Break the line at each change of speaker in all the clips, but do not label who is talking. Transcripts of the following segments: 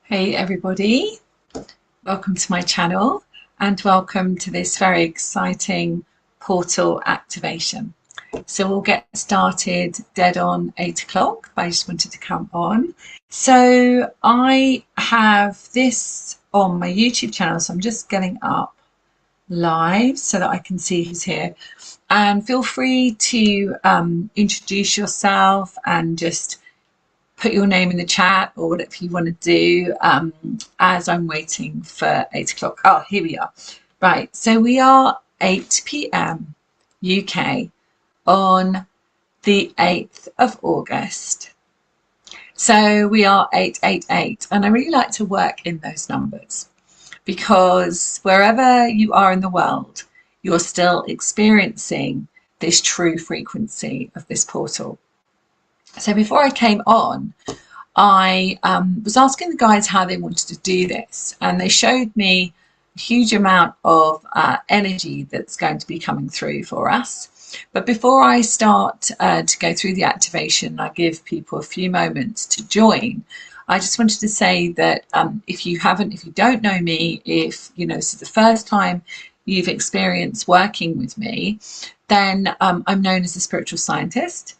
Hey everybody, welcome to my channel and welcome to this very exciting portal activation. So we'll get started dead on 8 o'clock, but I just wanted to come on. So I have this on my YouTube channel, so I'm just getting up live so that I can see who's here. And feel free to introduce yourself and just put your name in the chat or whatever you want to do as I'm waiting for 8 o'clock. Oh, here we are. Right, so we are 8 p.m. UK on the 8th of August. So we are 888, and I really like to work in those numbers because wherever you are in the world, you're still experiencing this true frequency of this portal. So before I came on, I was asking the guides how they wanted to do this, and they showed me a huge amount of energy that's going to be coming through for us. But before I start to go through the activation, I give people a few moments to join. I just wanted to say that if you don't know me, if this is the first time you've experienced working with me, then I'm known as a spiritual scientist.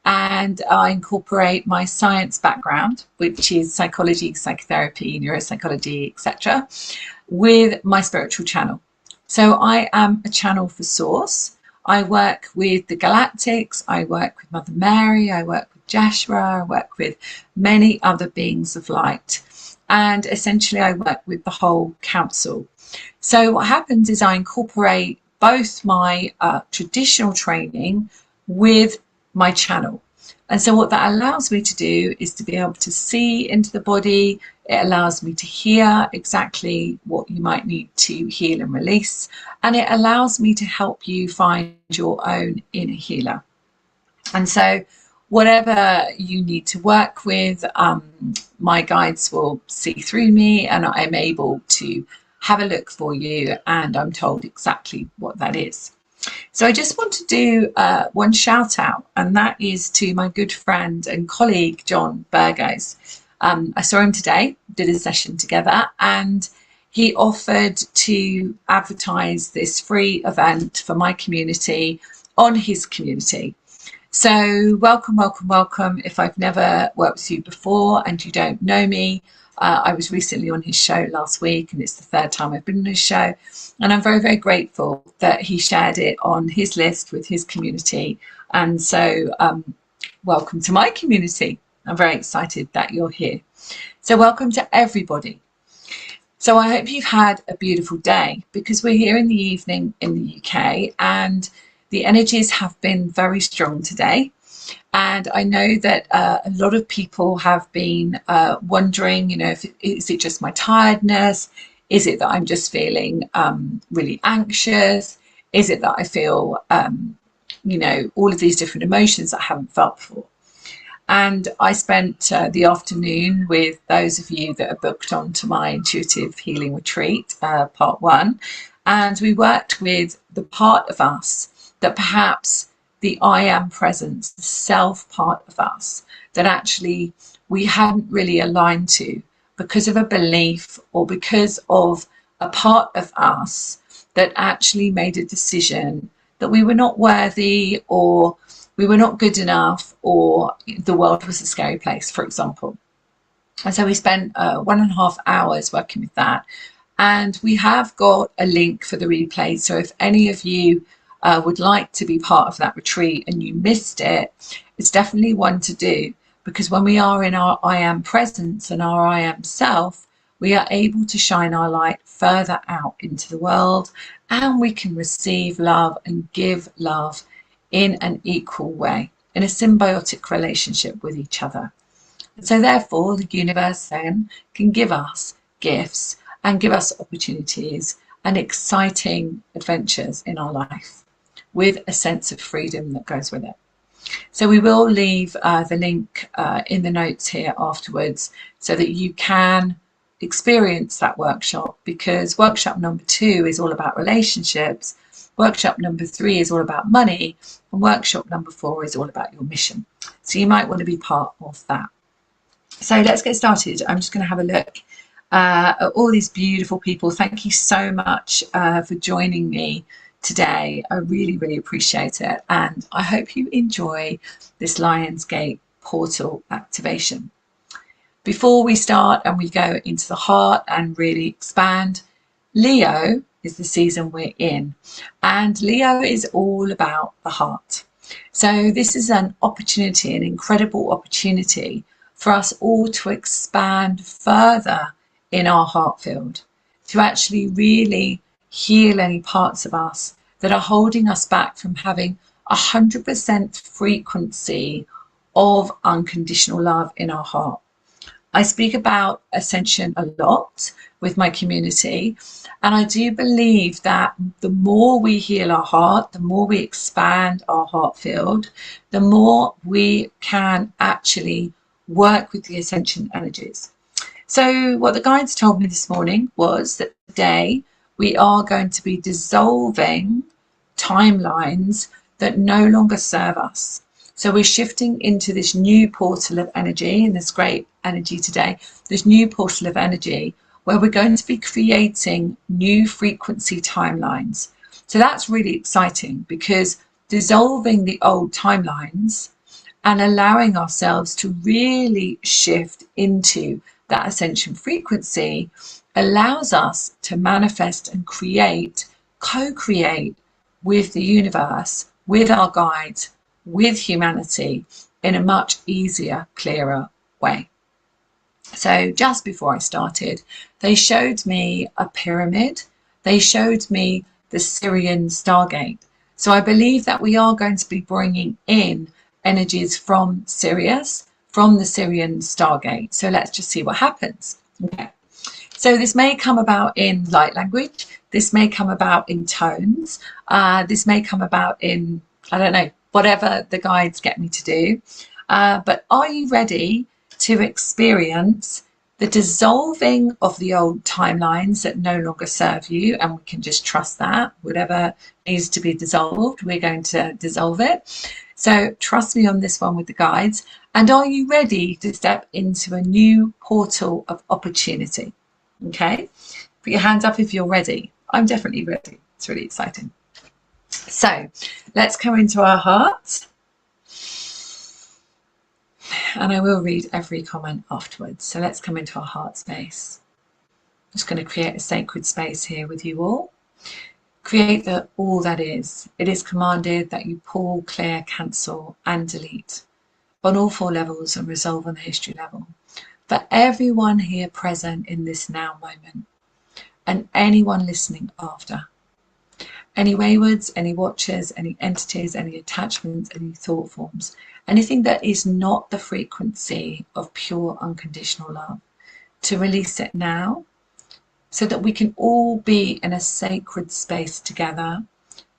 And I incorporate my science background, which is psychology, psychotherapy, neuropsychology, etc., with my spiritual channel. So I am a channel for Source. I work with the Galactics, I work with Mother Mary, I work with Joshua, I work with many other beings of light. And essentially I work with the whole council. So what happens is I incorporate both my traditional training with my channel. And so what that allows me to do is to be able to see into the body. It allows me to hear exactly what you might need to heal and release. And it allows me to help you find your own inner healer. And so whatever you need to work with, my guides will see through me and I'm able to have a look for you, and I'm told exactly what that is. So I just want to do one shout out, and that is to my good friend and colleague, John Burgos. I saw him today, did a session together, and he offered to advertise this free event for my community on his community. So welcome, welcome, welcome. If I've never worked with you before and you don't know me, I was recently on his show last week, and it's the third time I've been on his show. And I'm very, very grateful that he shared it on his list with his community. And so welcome to my community. I'm very excited that you're here. So welcome to everybody. So I hope you've had a beautiful day, because we're here in the evening in the UK and the energies have been very strong today. And I know that a lot of people have been wondering, is it just my tiredness? Is it that I'm just feeling really anxious? Is it that I feel, all of these different emotions that I haven't felt before? And I spent the afternoon with those of you that are booked onto my intuitive healing retreat, part 1. And we worked with the part of us that perhaps the I am presence, the self part of us, that actually we hadn't really aligned to because of a belief or because of a part of us that actually made a decision that we were not worthy, or we were not good enough, or the world was a scary place, for example. And so we spent 1.5 hours working with that. And we have got a link for the replay. So if any of you would like to be part of that retreat and you missed it, it's definitely one to do, because when we are in our I am presence and our I am self, we are able to shine our light further out into the world, and we can receive love and give love in an equal way, in a symbiotic relationship with each other. And so therefore the universe then can give us gifts and give us opportunities and exciting adventures in our life, with a sense of freedom that goes with it. So we will leave the link in the notes here afterwards so that you can experience that workshop, because workshop number 2 is all about relationships, workshop number 3 is all about money, and workshop number 4 is all about your mission. So you might want to be part of that. So let's get started. I'm just going to have a look at all these beautiful people. Thank you so much for joining me today. I really, really appreciate it. And I hope you enjoy this Lionsgate portal activation. Before we start and we go into the heart and really expand, Leo is the season we're in. And Leo is all about the heart. So this is an opportunity, an incredible opportunity for us all to expand further in our heart field, to actually really heal any parts of us that are holding us back from having 100% frequency of unconditional love in our heart. I speak about Ascension a lot with my community, and I do believe that the more we heal our heart, the more we expand our heart field, the more we can actually work with the Ascension energies. So what the guides told me this morning was that today we are going to be dissolving timelines that no longer serve us. So we're shifting into this new portal of energy, and this great energy today, this new portal of energy where we're going to be creating new frequency timelines. So that's really exciting, because dissolving the old timelines and allowing ourselves to really shift into that ascension frequency allows us to manifest and create, co-create with the universe, with our guides, with humanity in a much easier, clearer way. So just before I started, they showed me a pyramid. They showed me the Sirian Star-Gate. So I believe that we are going to be bringing in energies from Sirius, from the Sirian Star-Gate. So let's just see what happens. Okay. So this may come about in light language. This may come about in tones. This may come about in, I don't know, whatever the guides get me to do. But are you ready to experience the dissolving of the old timelines that no longer serve you? And we can just trust that whatever needs to be dissolved, we're going to dissolve it. So trust me on this one with the guides. And are you ready to step into a new portal of opportunity? Okay, put your hands up if you're ready. I'm definitely ready. It's really exciting. So let's come into our heart, and I will read every comment afterwards. So let's come into our heart space. I'm just going to create a sacred space here with you all. Create all that is. It is commanded that you pull, clear, cancel and delete on all 4 levels and resolve on the history level. For everyone here present in this now moment, and anyone listening after. Any waywards, any watchers, any entities, any attachments, any thought forms, anything that is not the frequency of pure unconditional love, to release it now, so that we can all be in a sacred space together,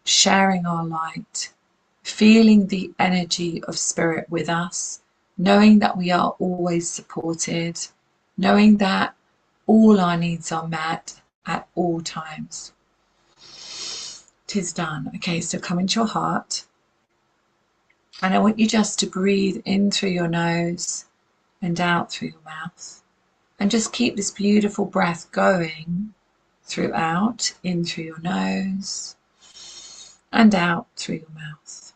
sharing our light, feeling the energy of spirit with us, knowing that we are always supported, knowing that all our needs are met at all times. Tis done. Okay, so come into your heart, and I want you just to breathe in through your nose and out through your mouth, and just keep this beautiful breath going throughout, in through your nose and out through your mouth.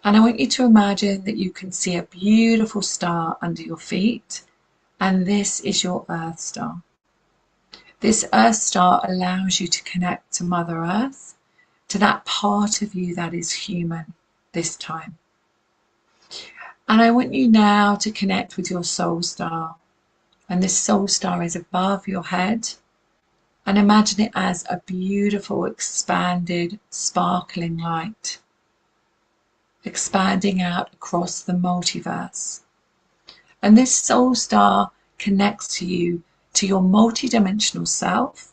And I want you to imagine that you can see a beautiful star under your feet, and this is your Earth star. This Earth star allows you to connect to Mother Earth, to that part of you that is human this time. And I want you now to connect with your soul star. And this soul star is above your head. And imagine it as a beautiful, expanded, sparkling light, expanding out across the multiverse. And this soul star connects to you, to your multidimensional self,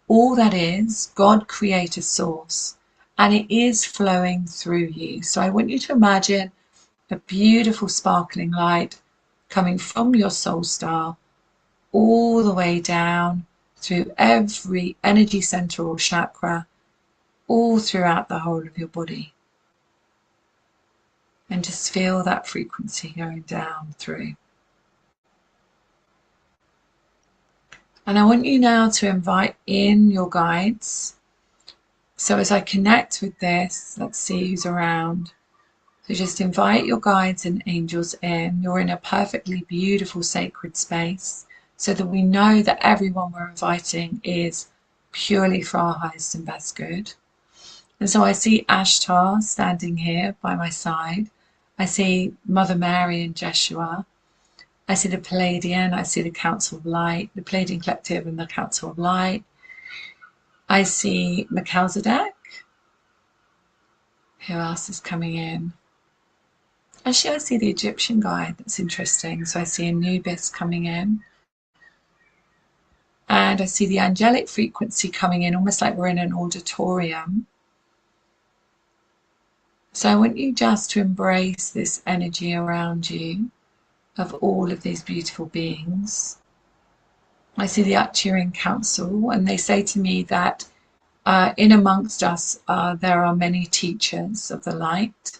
all that is God, Creator, Source, and it is flowing through you. So I want you to imagine a beautiful sparkling light coming from your soul star all the way down through every energy center or chakra, all throughout the whole of your body. And just feel that frequency going down through. And I want you now to invite in your guides. So as I connect with this, let's see who's around. So just invite your guides and angels in. You're in a perfectly beautiful sacred space, so that we know that everyone we're inviting is purely for our highest and best good. And so I see Ashtar standing here by my side. I see Mother Mary and Jeshua. I see the Palladian, I see the Council of Light, the Palladian Collective and the Council of Light. I see Melchizedek. Who else is coming in? Actually, I see the Egyptian guide. That's interesting. So I see Anubis coming in. And I see the angelic frequency coming in, almost like we're in an auditorium. So I want you just to embrace this energy around you of all of these beautiful beings. I see the Arcturian Council, and they say to me that in amongst us there are many teachers of the light,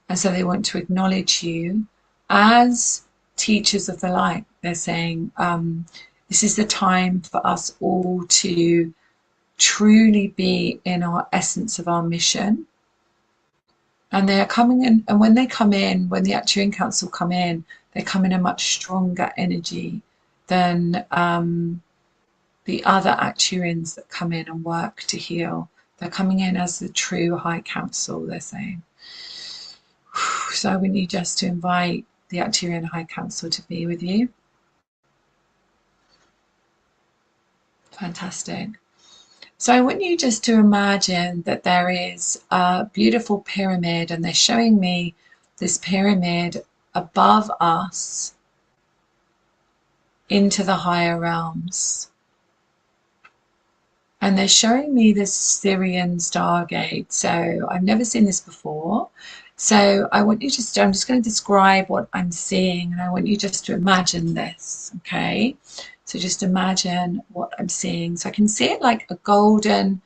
and so they want to acknowledge you as teachers of the light. They're saying this is the time for us all to truly be in our essence of our mission. And they are coming in, and when they come in, when the Arcturian Council come in, they come in a much stronger energy than the other Arcturians that come in and work to heal. They're coming in as the true High Council, they're saying. So I want you just to invite the Arcturian High Council to be with you. Fantastic. So I want you just to imagine that there is a beautiful pyramid, and they're showing me this pyramid above us into the higher realms. And they're showing me this Sirian Star-Gate. So I've never seen this before. So I want you just, I'm just going to describe what I'm seeing, and I want you just to imagine this, okay? So just imagine what I'm seeing. So I can see it like a golden,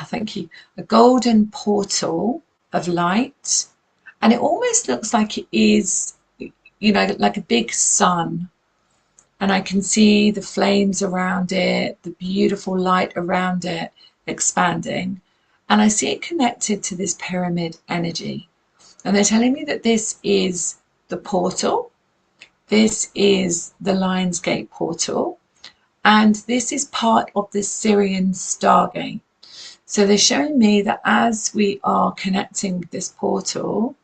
thank you, a golden portal of light. And it almost looks like it is, you know, like a big sun. And I can see the flames around it, the beautiful light around it expanding. And I see it connected to this pyramid energy. And they're telling me that this is the portal. This is the Lion's Gate portal. And this is part of the Sirian Star-Gate. So they're showing me that as we are connecting with this portal,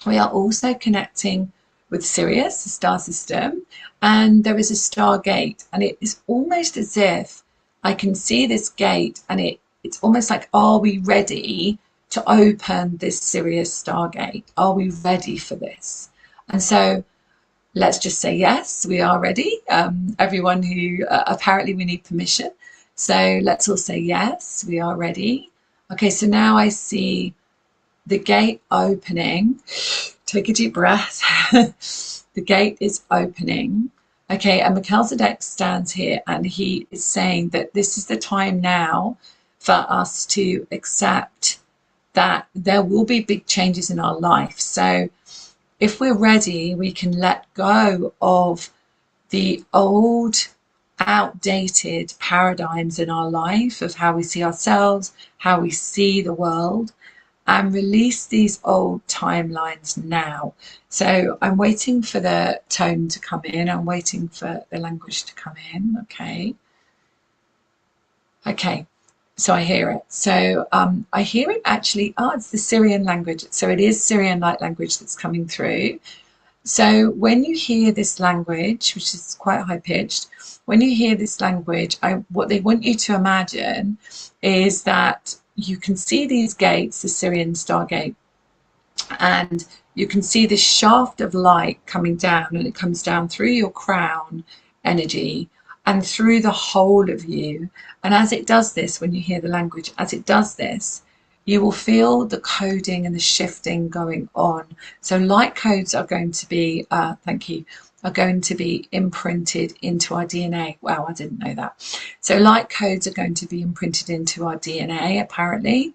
we are also connecting with Sirius, the star system, and there is a Star-Gate. And it is almost as if I can see this gate, and it's almost like, are we ready to open this Sirius Star-Gate? Are we ready for this? And so let's just say yes, we are ready. Everyone who apparently we need permission. So let's all say yes, we are ready. Okay, so now I see the gate opening. Take a deep breath. The gate is opening. Okay, and Melchizedek stands here, and he is saying that this is the time now for us to accept that there will be big changes in our life. So if we're ready, we can let go of the old, outdated paradigms in our life of how we see ourselves, how we see the world, and release these old timelines now. So I'm waiting for the tone to come in. I'm waiting for the language to come in. Okay. Okay. So I hear it. So I hear it actually. Oh, it's the Syrian language. So it is Syrian light language that's coming through. So when you hear this language, which is quite high pitched, when you hear this language, what they want you to imagine is that you can see these gates, the Sirian Star-Gate, and you can see this shaft of light coming down, and it comes down through your crown energy and through the whole of you. And as it does this, when you hear the language, as it does this, you will feel the coding and the shifting going on. So light codes are going to be, thank you, are going to be imprinted into our DNA. Wow, I didn't know that. So light codes are going to be imprinted into our DNA, apparently.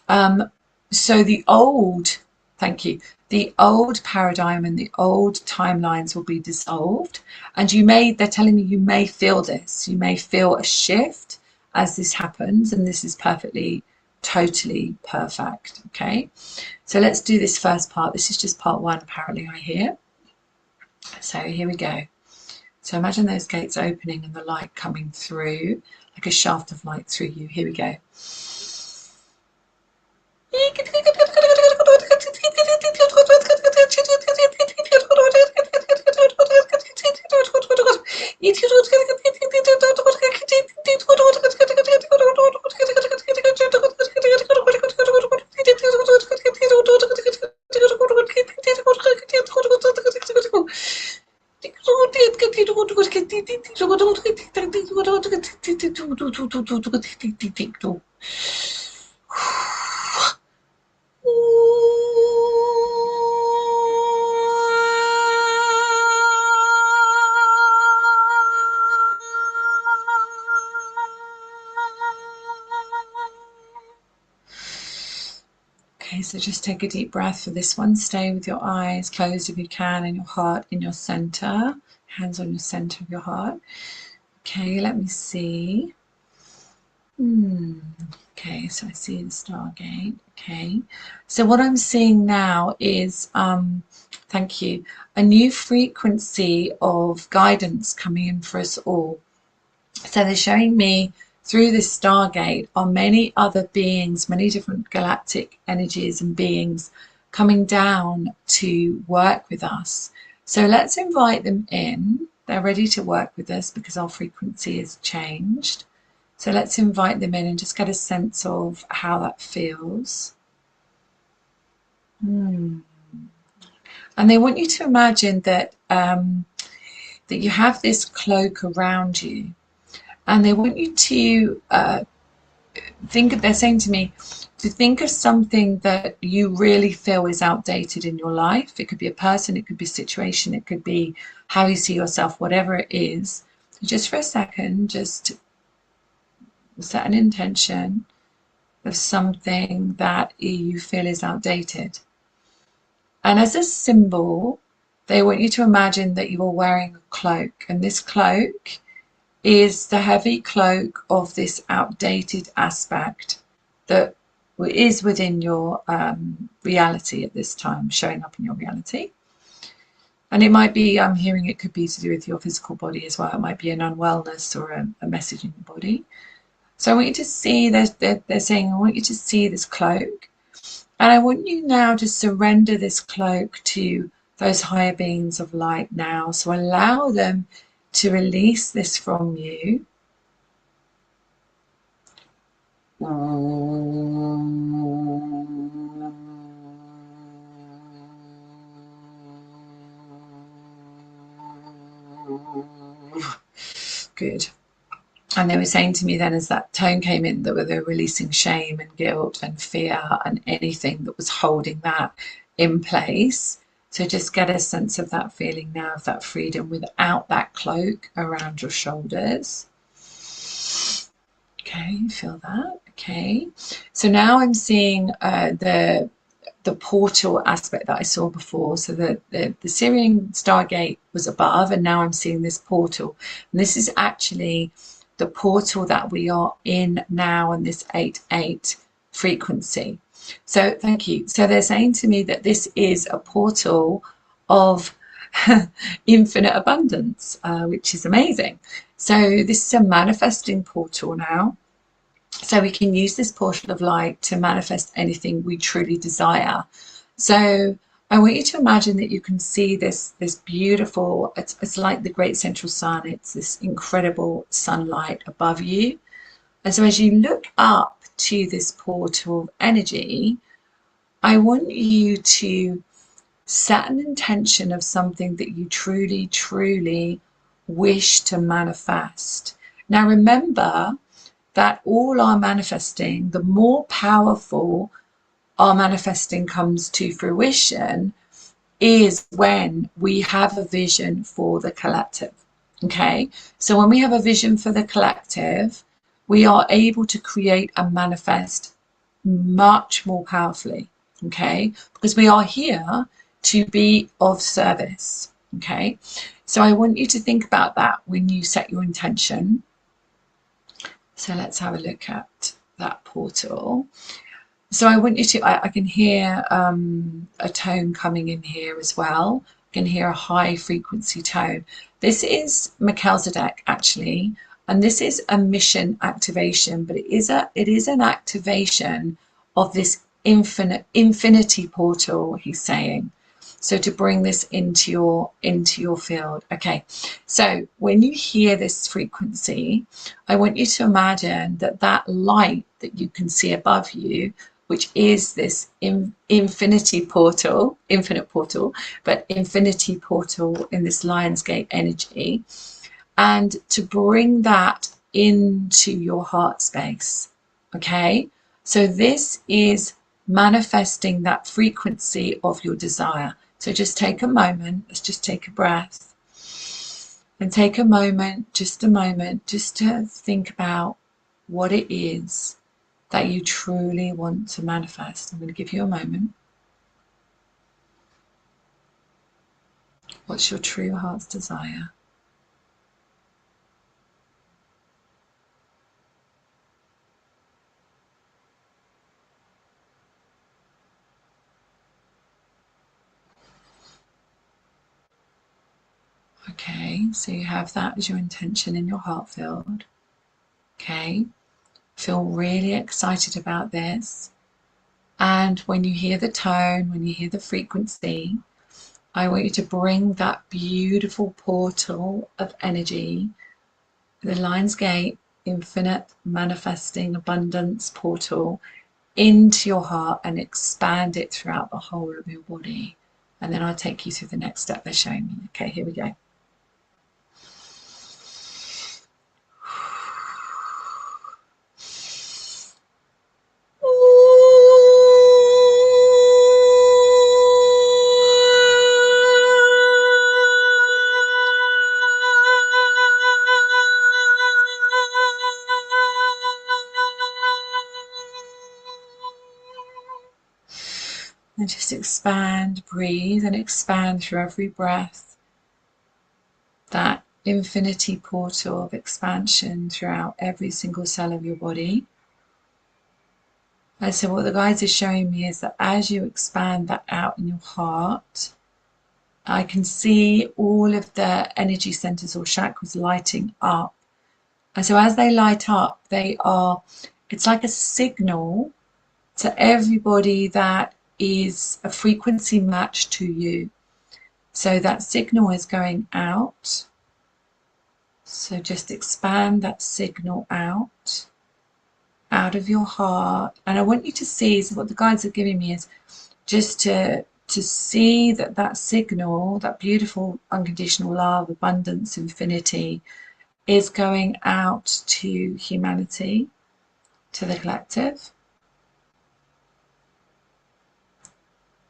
So the old, thank you, the old paradigm and the old timelines will be dissolved. And they're telling me you may feel this. You may feel a shift as this happens, and this is perfectly, totally perfect. Okay, so let's do this first part. This is just part one, apparently, I hear. So here we go. So imagine those gates opening and the light coming through, like a shaft of light through you. Here we go. Okay, so just take a deep breath for this one. Stay with your eyes closed if you can, and your heart in your center. Hands on your center of your heart. Okay, let me see. Okay, so I see the Stargate. Okay, so what I'm seeing now is, thank you, a new frequency of guidance coming in for us all. So they're showing me through this Stargate are many other beings, many different galactic energies and beings coming down to work with us. So let's invite them in. They're ready to work with us because our frequency has changed. So let's invite them in and just get a sense of how that feels. And they want you to imagine that that you have this cloak around you. And they want you to they're saying to me, to think of something that you really feel is outdated in your life. It could be a person, it could be a situation, it could be how you see yourself, whatever it is. So just for a second, just set an intention of something that you feel is outdated. And as a symbol, they want you to imagine that you are wearing a cloak, and this cloak is the heavy cloak of this outdated aspect that is within your reality at this time, showing up in your reality. And it might be, I'm hearing it could be to do with your physical body as well. It might be an unwellness or a message in your body. So I want you to see, they're saying, I want you to see this cloak. And I want you now to surrender this cloak to those higher beings of light now. So allow them to release this from you. Good. And they were saying to me then, as that tone came in, that they were releasing shame and guilt and fear and anything that was holding that in place. So just get a sense of that feeling now, of that freedom without that cloak around your shoulders. Okay, feel that. Okay. So now I'm seeing the portal aspect that I saw before. So the Sirian Star-Gate was above, and now I'm seeing this portal. And this is actually the portal that we are in now on this 8-8 frequency. So thank you. So they're saying to me that this is a portal of infinite abundance, which is amazing. So this is a manifesting portal now. So we can use this portal of light to manifest anything we truly desire. So I want you to imagine that you can see this beautiful, it's like the great central sun. It's this incredible sunlight above you. And so as you look up to this portal of energy, I want you to set an intention of something that you truly, truly wish to manifest. Now remember that all our manifesting, the more powerful our manifesting comes to fruition, is when we have a vision for the collective. Okay, so when we have a vision for the collective, we are able to create and manifest much more powerfully. okay? Because we are here to be of service, okay? So I want you to think about that when you set your intention. So let's have a look at that portal. So I want you to, I can hear a tone coming in here as well. I can hear a high frequency tone. This is Melchizedek actually, and this is a mission activation, but it is an activation of this infinity portal, he's saying. So to bring this into your field. Okay, so when you hear this frequency, I want you to imagine that light that you can see above you, which is this infinite portal, but infinity portal in this Lionsgate energy, and to bring that into your heart space. Okay, so this is manifesting that frequency of your desire. So just take a moment, let's just take a breath and take a moment just to think about what it is that you truly want to manifest. I'm going to give you a moment. What's your true heart's desire? Okay, so you have that as your intention in your heart field. Okay, feel really excited about this. And when you hear the tone, when you hear the frequency, I want you to bring that beautiful portal of energy, the Lionsgate infinite manifesting abundance portal, into your heart and expand it throughout the whole of your body. And then I'll take you through the next step they're showing me. Okay, here we go. And just expand, breathe, and expand through every breath. That infinity portal of expansion throughout every single cell of your body. And so what the guides are showing me is that as you expand that out in your heart, I can see all of the energy centers or chakras lighting up. And so as they light up, it's like a signal to everybody that is a frequency match to you. So that signal is going out. So just expand that signal out of your heart. And I want you to see, so what the guides are giving me is just to see that signal, that beautiful unconditional love, abundance, infinity, is going out to humanity, to the collective.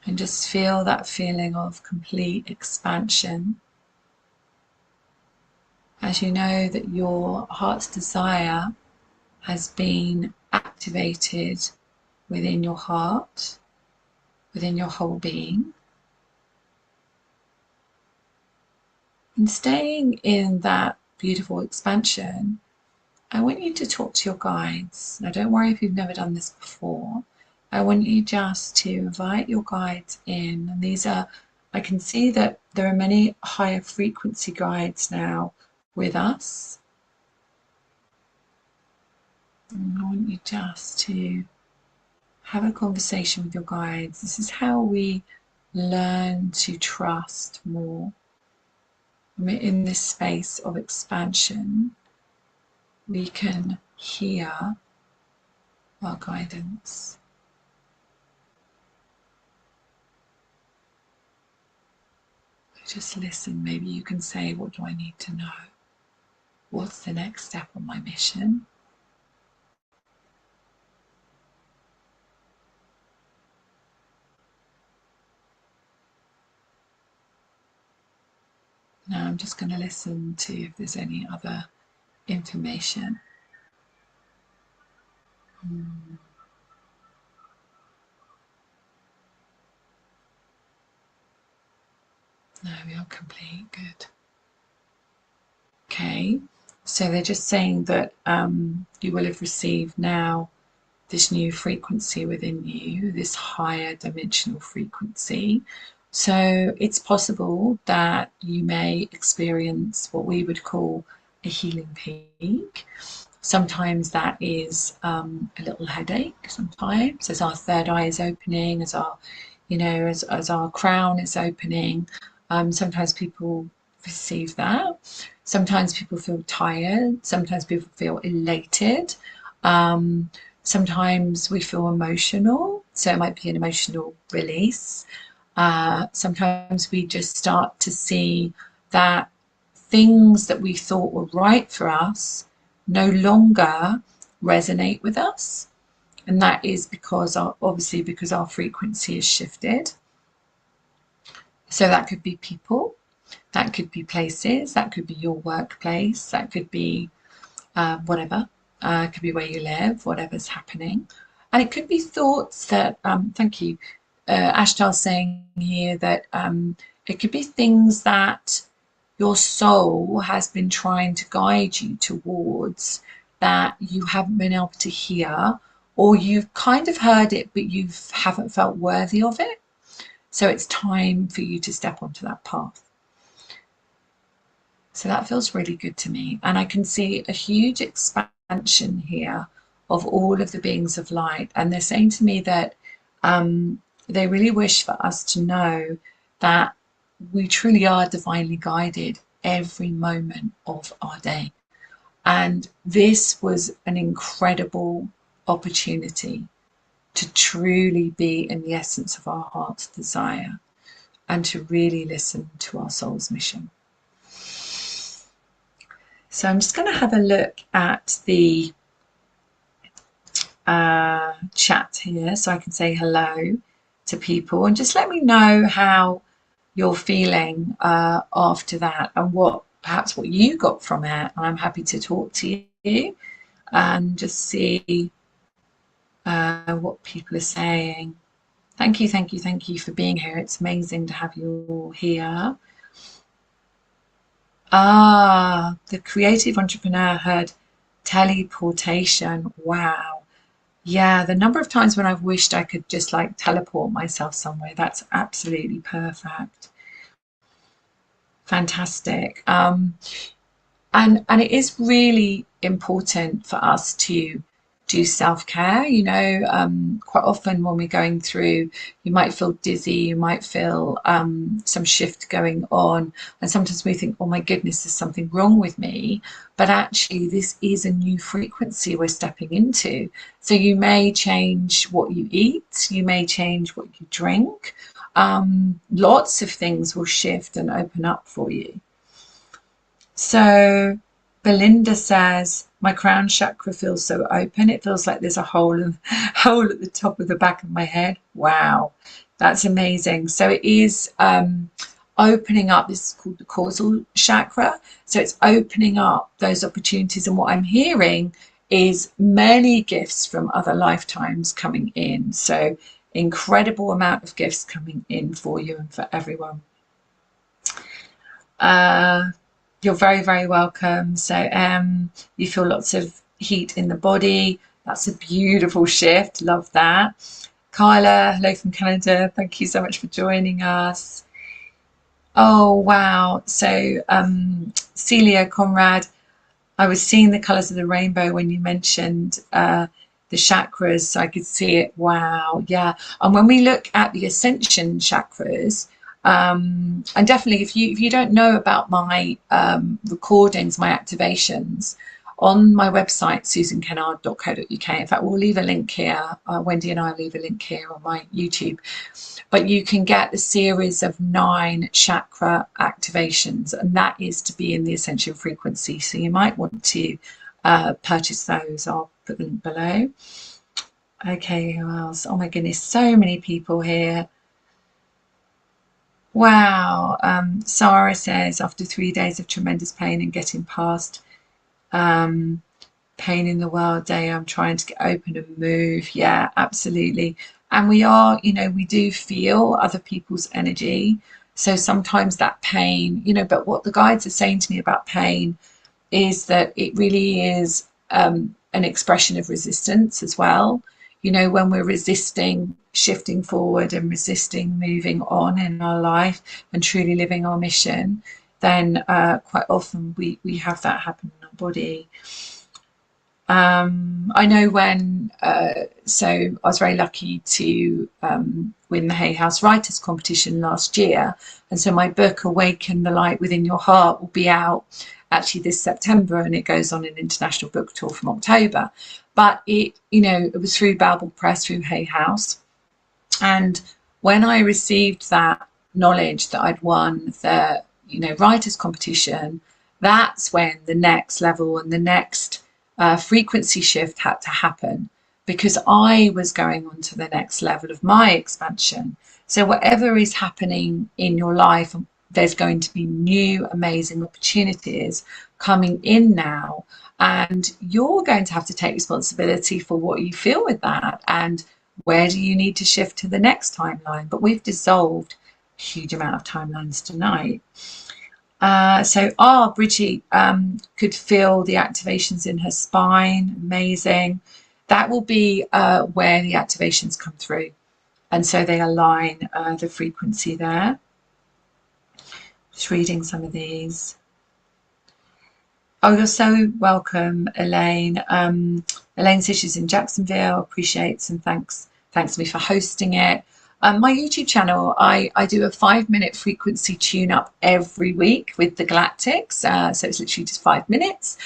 And just feel that feeling of complete expansion. As you know that your heart's desire has been activated within your heart, within your whole being. And staying in that beautiful expansion, I want you to talk to your guides. Now, don't worry if you've never done this before. I want you just to invite your guides in. And these are, I can see that there are many higher frequency guides now with us. And I want you just to have a conversation with your guides. This is how we learn to trust more. We're in this space of expansion. We can hear our guidance. Just listen. Maybe you can say, what do I need to know? What's the next step on my mission? Now I'm just going to listen to if there's any other information. No, we are complete. Good. Okay. So they're just saying that you will have received now this new frequency within you, this higher dimensional frequency. So it's possible that you may experience what we would call a healing peak. Sometimes that is a little headache. Sometimes, as our third eye is opening, as our, as our crown is opening, sometimes people receive that. Sometimes people feel tired. Sometimes people feel elated. Sometimes we feel emotional, so it might be an emotional release. Sometimes we just start to see that things that we thought were right for us no longer resonate with us. And that is because obviously because our frequency is shifted. So that could be people, that could be places, that could be your workplace, that could be whatever. It could be where you live, whatever's happening. And it could be thoughts that, thank you, Ashtar's saying here that it could be things that your soul has been trying to guide you towards that you haven't been able to hear, or you've kind of heard it, but you haven't felt worthy of it. So it's time for you to step onto that path. So that feels really good to me. And I can see a huge expansion here of all of the beings of light. And they're saying to me that they really wish for us to know that we truly are divinely guided every moment of our day. And this was an incredible opportunity to truly be in the essence of our heart's desire and to really listen to our soul's mission. So I'm just going to have a look at the chat here so I can say hello to people and just let me know how you're feeling after that and perhaps what you got from it. I'm happy to talk to you and just see what people are saying. Thank you for being here. It's amazing to have you all here. The creative entrepreneur heard teleportation. Wow. Yeah, the number of times when I've wished I could just like teleport myself somewhere. That's absolutely perfect. Fantastic. And it is really important for us to do self-care. Quite often when we're going through, you might feel dizzy, you might feel some shift going on, and sometimes we think, oh my goodness, there's something wrong with me, but actually this is a new frequency we're stepping into. So you may change what you eat, you may change what you drink, lots of things will shift and open up for you. So Belinda says, my crown chakra feels so open. It feels like there's a hole at the top of the back of my head. Wow, that's amazing. So it is opening up. This is called the Causal Chakra. So it's opening up those opportunities. And what I'm hearing is many gifts from other lifetimes coming in. So incredible amount of gifts coming in for you and for everyone. You're very, very welcome. So you feel lots of heat in the body. That's a beautiful shift. Love that. Kyla, hello from Canada. Thank you so much for joining us. Oh, wow. So Celia Conrad, I was seeing the colours of the rainbow when you mentioned the chakras, so I could see it. Wow. Yeah. And when we look at the Ascension Chakras, and definitely if you don't know about my recordings, my activations, on my website susankennard.co.uk, in fact we'll leave a link here, Wendy and I will leave a link here on my YouTube, but you can get the series of 9 chakra activations, and that is to be in the Ascension frequency, so you might want to purchase those. I'll put the link below. Okay, who else? Oh my goodness, so many people here. Wow. Sarah says, after 3 days of tremendous pain and getting past pain in the world day, I'm trying to get open and move. Yeah, absolutely. And we are, we do feel other people's energy. So sometimes that pain, you know, but what the guides are saying to me about pain is that it really is an expression of resistance as well. You know, when we're resisting shifting forward and resisting moving on in our life and truly living our mission, then quite often we have that happen in our body. I know when, so I was very lucky to win the Hay House Writers Competition last year. And so my book, Awaken the Light Within Your Heart, will be out actually this September, and it goes on an international book tour from October. But it, you know, it was through Babel Press, through Hay House. And when I received that knowledge that I'd won the, you know, writers competition, that's when the next level and the next frequency shift had to happen, because I was going on to the next level of my expansion. So whatever is happening in your life, there's going to be new amazing opportunities coming in now, and you're going to have to take responsibility for what you feel with that, and where do you need to shift to the next timeline. But we've dissolved a huge amount of timelines tonight. So Bridgie could feel the activations in her spine. Amazing. That will be where the activations come through, and so they align the frequency there. Just reading some of these. Oh, you're so welcome, Elaine. Elaine says she's in Jacksonville, appreciates and thanks me for hosting it. My YouTube channel, I do a 5-minute frequency tune-up every week with the Galactics. So it's literally just 5 minutes.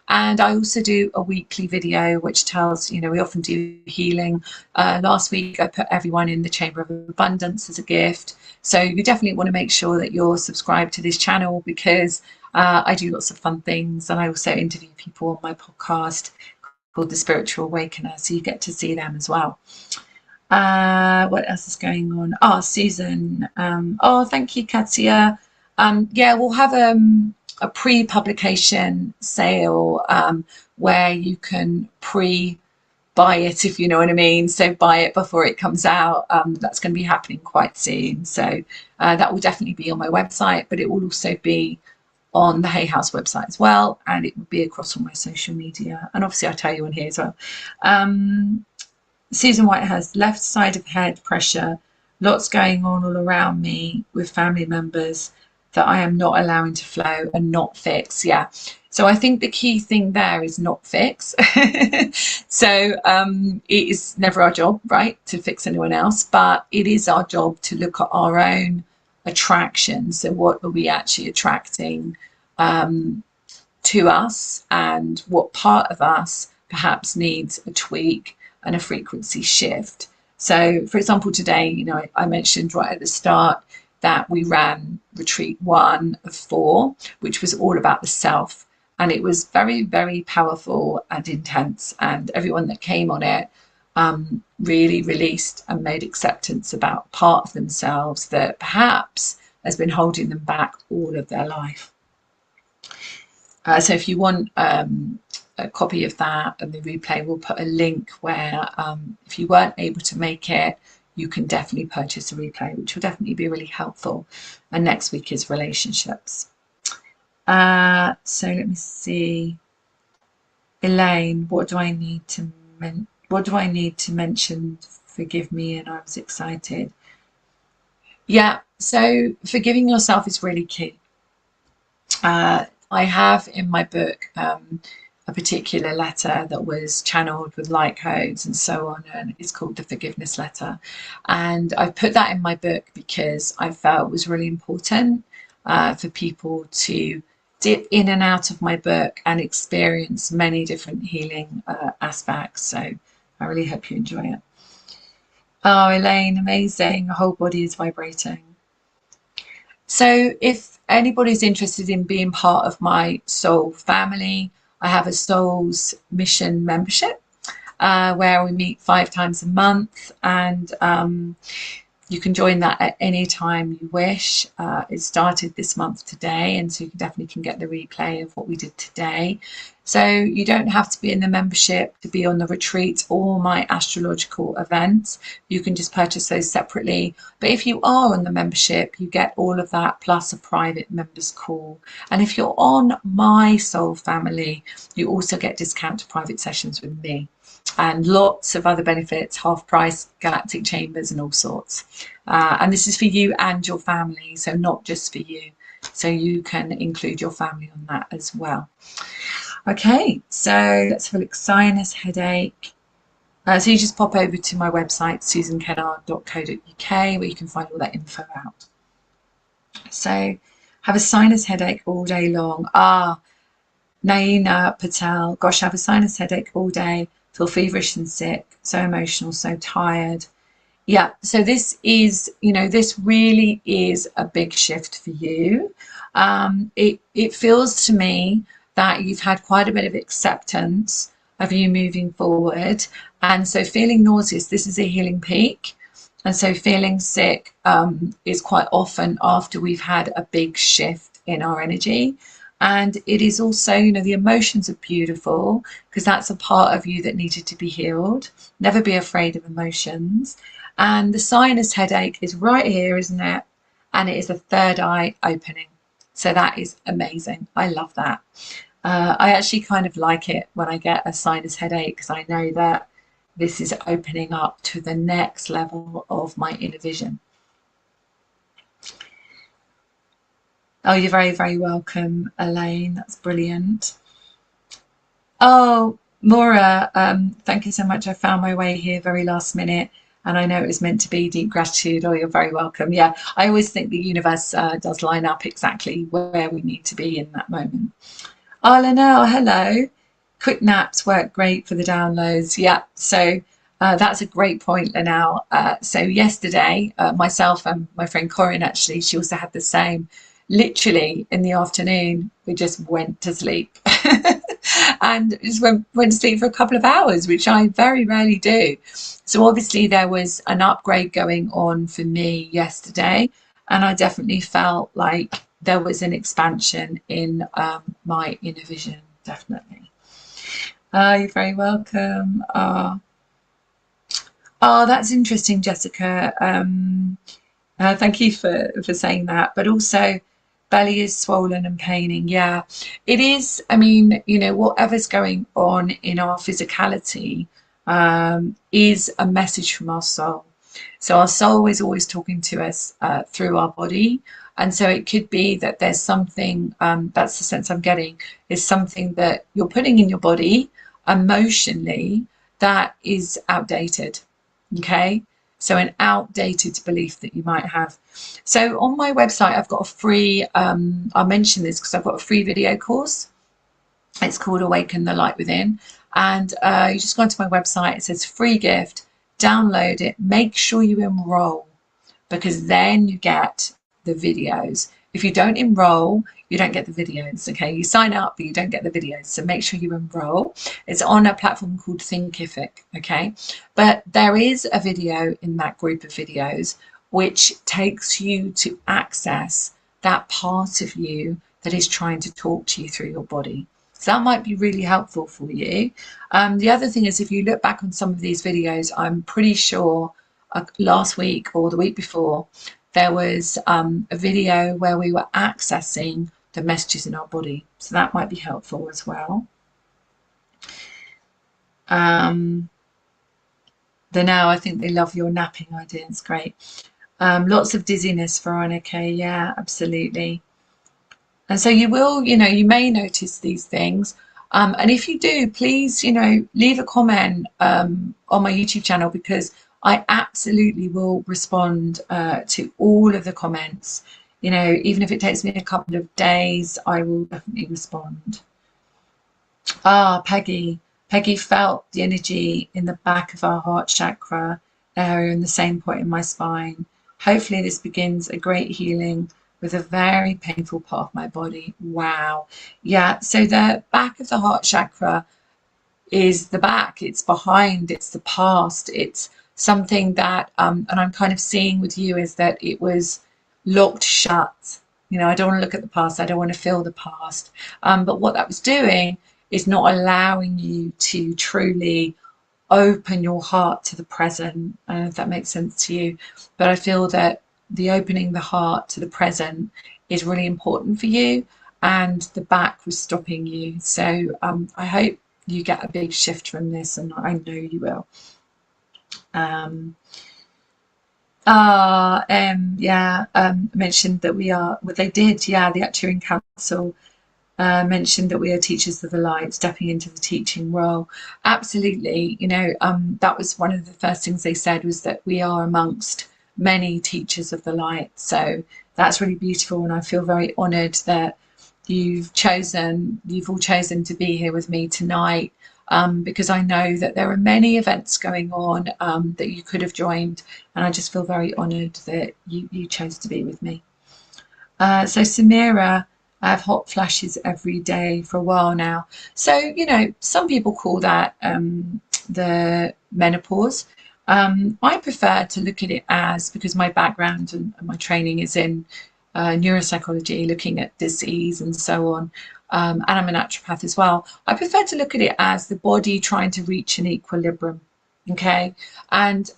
And I also do a weekly video which tells, you know, we often do healing. Last week I put everyone in the Chamber of Abundance as a gift. So you definitely want to make sure that you're subscribed to this channel, because I do lots of fun things, and I also interview people on my podcast called The Spiritual Awakener, so you get to see them as well. What else is going on? Susan. Thank you, Katia. Yeah, we'll have a pre-publication sale where you can buy it, if you know what I mean. So buy it before it comes out. That's going to be happening quite soon. So that will definitely be on my website, but it will also be on the Hay House website as well, and it will be across all my social media, and obviously I tell you on here as well. Susan White has left side of head pressure, lots going on all around me with family members that I am not allowing to flow and not fix. Yeah, so I think the key thing there is not fix. So it is never our job, right, to fix anyone else, but it is our job to look at our own attraction. So what are we actually attracting to us, and what part of us perhaps needs a tweak and a frequency shift. So for example, today, you know, I mentioned right at the start that we ran retreat 1 of 4, which was all about the self, and it was very, very powerful and intense, and everyone that came on it really released and made acceptance about part of themselves that perhaps has been holding them back all of their life. So if you want a copy of that and the replay, we'll put a link where if you weren't able to make it, you can definitely purchase a replay, which will definitely be really helpful. And next week is relationships. So let me see. Elaine, what do I need to mention? Forgive me, and I was excited. Yeah, so forgiving yourself is really key. I have in my book a particular letter that was channeled with light codes and so on, and it's called the Forgiveness Letter, and I put that in my book because I felt it was really important for people to dip in and out of my book and experience many different healing aspects. So I really hope you enjoy it. Oh, Elaine, amazing. The whole body is vibrating. So if anybody's interested in being part of my soul family, I have a Soul's Mission membership where we meet 5 times a month, and You can join that at any time you wish. It started this month today, and so you definitely can get the replay of what we did today. So you don't have to be in the membership to be on the retreat or my astrological events. You can just purchase those separately. But if you are on the membership, you get all of that plus a private members call. And if you're on my soul family, you also get discount to private sessions with me. And lots of other benefits, half price galactic chambers and all sorts. And this is for you and your family, so not just for you. So you can include your family on that as well. Okay, so let's have a look. Sinus headache. So you just pop over to my website, susankennard.co.uk, where you can find all that info out. So have a sinus headache all day long. Naina Patel, gosh, I have a sinus headache all day. Feel feverish and sick, so emotional, so tired. Yeah, so this is, this really is a big shift for you. It feels to me that you've had quite a bit of acceptance of you moving forward. And so feeling nauseous, this is a healing peak. And so feeling sick is quite often after we've had a big shift in our energy. And it is also, the emotions are beautiful because that's a part of you that needed to be healed. Never be afraid of emotions. And the sinus headache is right here, isn't it? And it is a third eye opening. So that is amazing. I love that. I actually kind of like it when I get a sinus headache because I know that this is opening up to the next level of my inner vision. Oh, you're very, very welcome, Elaine. That's brilliant. Oh, Maura, thank you so much. I found my way here very last minute, and I know it was meant to be. Deep gratitude. Oh, you're very welcome. Yeah, I always think the universe does line up exactly where we need to be in that moment. Oh, Linnell, hello. Quick naps work great for the downloads. Yeah, so that's a great point, Linnell. So yesterday, myself and my friend Corinne, actually, she also had the same. Literally in the afternoon, we just went to sleep and just went to sleep for a couple of hours, which I very rarely do. So obviously there was an upgrade going on for me yesterday, and I definitely felt like there was an expansion in my inner vision, definitely. You're very welcome. Oh, that's interesting, Jessica. Thank you for saying that. But also, belly is swollen and paining. Yeah, it is. I mean, whatever's going on in our physicality is a message from our soul. So our soul is always talking to us through our body. And so it could be that there's something, that's the sense I'm getting, is something that you're putting in your body emotionally that is outdated. Okay. So an outdated belief that you might have. So on my website, I've got a free, I'll mention this because I've got a free video course. It's called Awaken the Light Within. And you just go onto my website, it says free gift, download it, make sure you enroll because then you get the videos. If you don't enroll, you don't get the videos. Okay, you sign up, but you don't get the videos. So make sure you enroll. It's on a platform called Thinkific. Okay, but there is a video in that group of videos which takes you to access that part of you that is trying to talk to you through your body. So that might be really helpful for you. The other thing is, if you look back on some of these videos, I'm pretty sure last week or the week before, there was a video where we were accessing the messages in our body. So that might be helpful as well. Now I think they love your napping idea. It's great. Lots of dizziness, Veronica. Yeah, absolutely. And so you will, you may notice these things. And if you do, please, leave a comment on my YouTube channel because I absolutely will respond to all of the comments. Even if it takes me a couple of days, I will definitely respond. Peggy. Peggy felt the energy in the back of our heart chakra area in the same point in my spine. Hopefully this begins a great healing with a very painful part of my body. Wow. Yeah, so the back of the heart chakra is the back, it's behind, it's the past, it's something that, and I'm kind of seeing with you, is that it was locked shut. You know, I don't want to look at the past. I don't want to feel the past. But what that was doing is not allowing you to truly open your heart to the present. I don't know if that makes sense to you, but I feel that the opening the heart to the present is really important for you, and the back was stopping you. So I hope you get a big shift from this, and I know you will. Mentioned that we are, well, they did, yeah, the Actuarian Council mentioned that we are teachers of the light, stepping into the teaching role. Absolutely, you know, that was one of the first things they said, was that we are amongst many teachers of the light. So that's really beautiful, and I feel very honoured that you've all chosen to be here with me tonight, because I know that there are many events going on that you could have joined, and I just feel very honoured that you chose to be with me. So Samira, I have hot flashes every day for a while now. So, you know, some people call that the menopause. I prefer to look at it as, because my background and my training is in neuropsychology, looking at disease and so on, and I'm a naturopath as well. I prefer to look at it as the body trying to reach an equilibrium, okay? And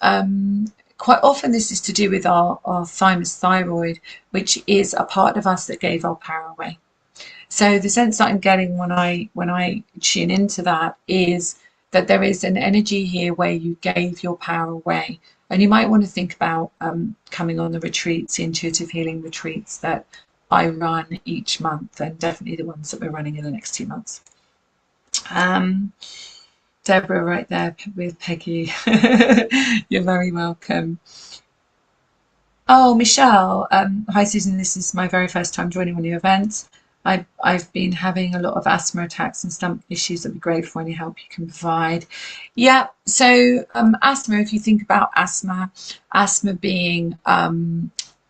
quite often this is to do with our thymus thyroid, which is a part of us that gave our power away. So the sense that I'm getting when I tune into that is that there is an energy here where you gave your power away. And you might want to think about coming on the retreats, the intuitive healing retreats that I run each month, and definitely the ones that we're running in the next 2 months. Deborah right there with Peggy. You're very welcome. Oh, Michelle. Hi, Susan. This is my very first time joining one of your events. I've been having a lot of asthma attacks and stomach issues. I'd be grateful for any help you can provide. Yeah, so asthma, if you think about asthma being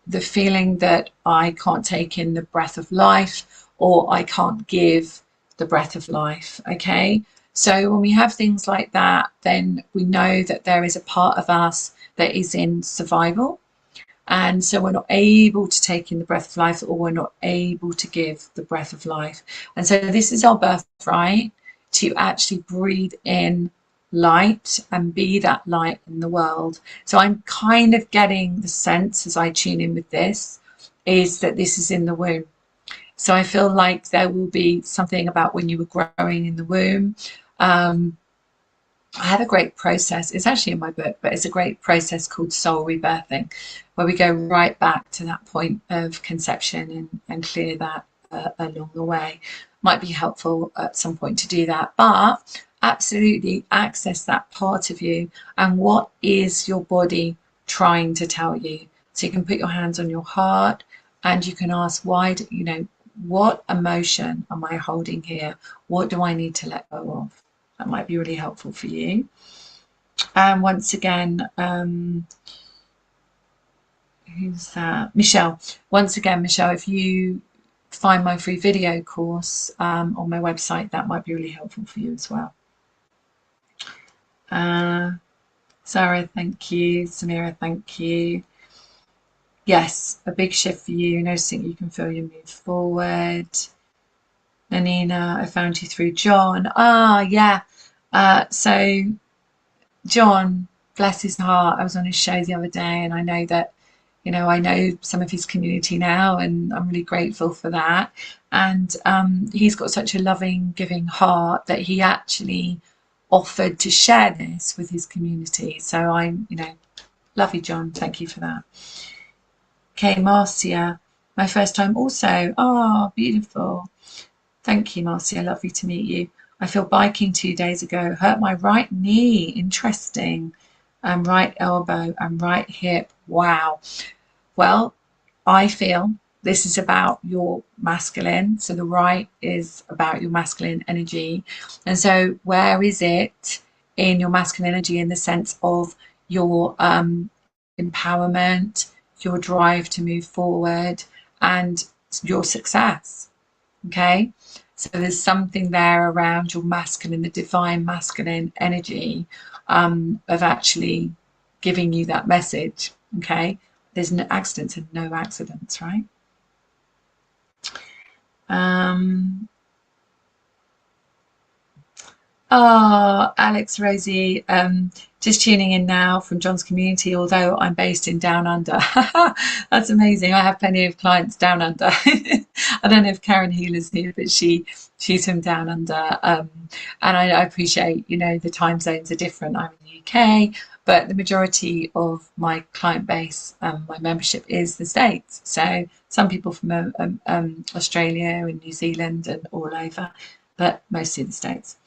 the feeling that I can't take in the breath of life, or I can't give the breath of life, okay? So when we have things like that, then we know that there is a part of us that is in survival. And so we're not able to take in the breath of life, or we're not able to give the breath of life. And so this is our birthright, to actually breathe in light and be that light in the world. So I'm kind of getting the sense, as I tune in with this, is that this is in the womb. So I feel like there will be something about when you were growing in the womb. I have a great process, it's actually in my book, but it's a great process called soul rebirthing, where we go right back to that point of conception and clear that along the way. Might be helpful at some point to do that, but absolutely access that part of you, and what is your body trying to tell you. So you can put your hands on your heart, and you can ask, why do, you know, what emotion am I holding here? What do I need to let go of? That might be really helpful for you. And once again, who's that? Michelle. Once again, Michelle, if you find my free video course on my website, that might be really helpful for you as well. Sarah, thank you. Samira, thank you. Yes, a big shift for you, noticing you can feel your move forward. Nanina, I found you through John. Yeah. So John, bless his heart, I was on his show the other day, and I know that, you know, I know some of his community now, and I'm really grateful for that. And he's got such a loving, giving heart that he actually offered to share this with his community. So I'm, you know, love you, John. Thank you for that. Okay, Marcia, my first time also. Oh, beautiful. Thank you, Marcia. Lovely to meet you. I feel biking 2 days ago. Hurt my right knee. Interesting. Right elbow and right hip. Wow. Well, I feel this is about your masculine. So the right is about your masculine energy. And so where is it in your masculine energy, in the sense of your empowerment, your drive to move forward, and your success? Okay, so there's something there around your masculine, the divine masculine energy, of actually giving you that message. Okay, there's no accidents and no accidents, right? Oh, Alex, Rosie, just tuning in now from John's community, although I'm based in Down Under. That's amazing. I have plenty of clients down under. I don't know if Karen Healer's here, but she's from Down Under. And I appreciate, you know, the time zones are different. I'm in the UK, but the majority of my client base, my membership is the States. So some people from Australia and New Zealand and all over, but mostly the States.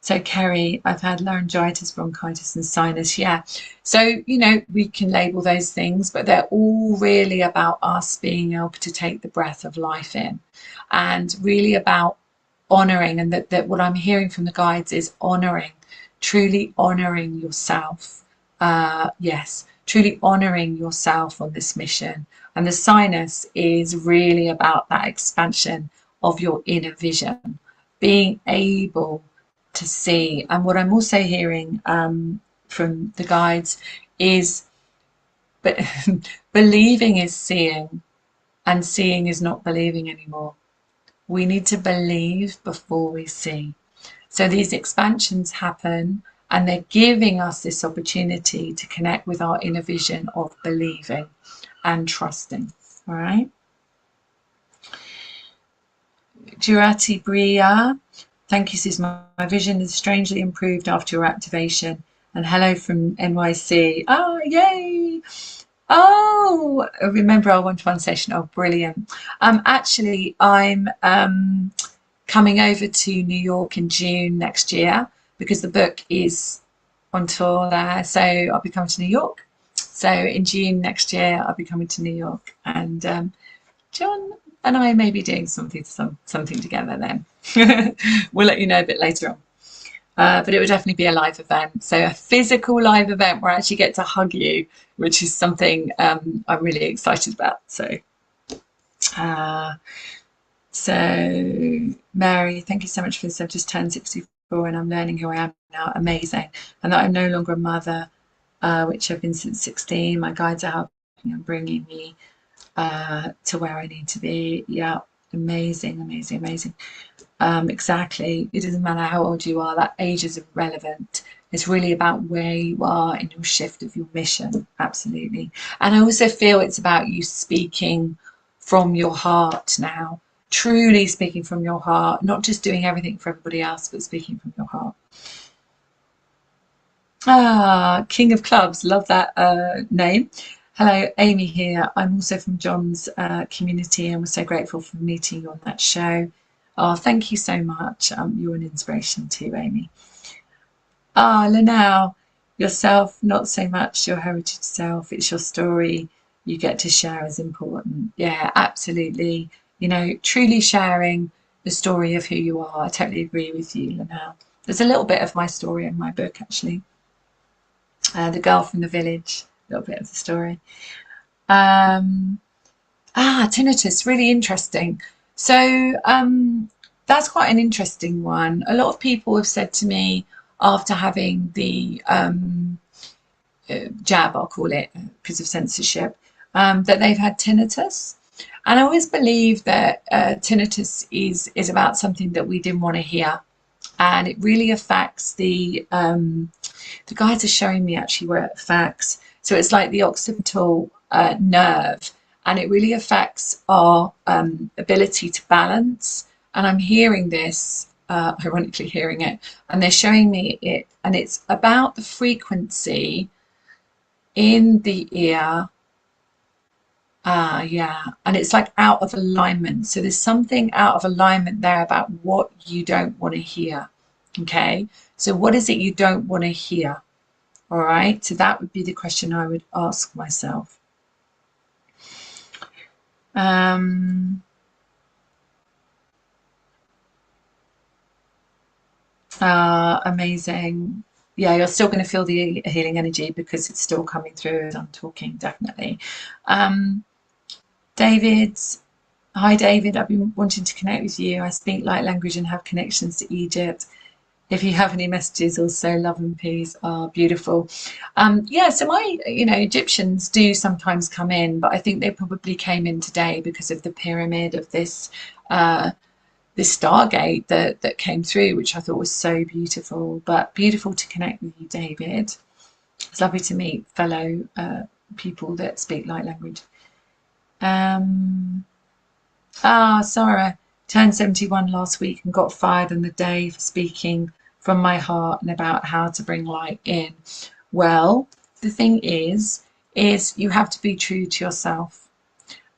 So Kerry, I've had laryngitis, bronchitis and sinus. Yeah. So, you know, we can label those things, but they're all really about us being able to take the breath of life in, and really about honoring. And that what I'm hearing from the guides is honoring, truly honoring yourself. Yes, truly honoring yourself on this mission. And the sinus is really about that expansion of your inner vision, being able to see. And what I'm also hearing from the guides is, but believing is seeing, and seeing is not believing anymore. We need to believe before we see. So these expansions happen, and they're giving us this opportunity to connect with our inner vision of believing and trusting. All right. Jurati Bria, thank you, Sis. My vision is strangely improved after your activation. And hello from NYC. Oh, yay. Oh, remember our one-to-one session. Oh, brilliant. Actually, I'm coming over to New York in June next year, because the book is on tour there. So I'll be coming to New York. So in June next year, I'll be coming to New York. And John and I may be doing something together then. We'll let you know a bit later on. But it would definitely be a live event. So a physical live event where I actually get to hug you, which is something I'm really excited about. So Mary, thank you so much for this. I've just turned 64 and I'm learning who I am now. Amazing. And that I'm no longer a mother, which I've been since 16. My guides are helping and bringing me to where I need to be. Yeah, amazing, amazing, amazing. Exactly. It doesn't matter how old you are, that age is irrelevant. It's really about where you are in your shift of your mission. Absolutely. And I also feel it's about you speaking from your heart now, truly speaking from your heart, not just doing everything for everybody else, but speaking from your heart. Ah, King of Clubs, love that name. Hello, Amy here. I'm also from John's community, and we're so grateful for meeting you on that show. Oh, thank you so much. You're an inspiration too, Amy. Ah, Linnell, yourself, not so much your heritage self. It's your story you get to share is important. Yeah, absolutely. You know, truly sharing the story of who you are. I totally agree with you, Linnell. There's a little bit of my story in my book, actually. The girl from the village, a little bit of the story. Tinnitus, really interesting. So that's quite an interesting one. A lot of people have said to me after having the jab, I'll call it, because of censorship, that they've had tinnitus. And I always believe that tinnitus is about something that we didn't want to hear. And it really affects the guides are showing me actually where it affects. So it's like the occipital nerve, and it really affects our ability to balance. And I'm hearing this, ironically hearing it, and they're showing me it, and it's about the frequency in the ear. Yeah, and it's like out of alignment. So there's something out of alignment there about what you don't want to hear. Okay, so what is it you don't want to hear? All right, so that would be the question I would ask myself. Amazing. Yeah, you're still going to feel the healing energy because it's still coming through as I'm talking, definitely. David, hi David, I've been wanting to connect with you. I speak light language and have connections to Egypt. If you have any messages, also love and peace are beautiful. Yeah, so my, Egyptians do sometimes come in, but I think they probably came in today because of the pyramid of this Stargate that came through, which I thought was so beautiful. But beautiful to connect with you, David. It's lovely to meet fellow people that speak light language. Sarah turned 71 last week and got fired on the day for speaking from my heart and about how to bring light in. Well, the thing is you have to be true to yourself.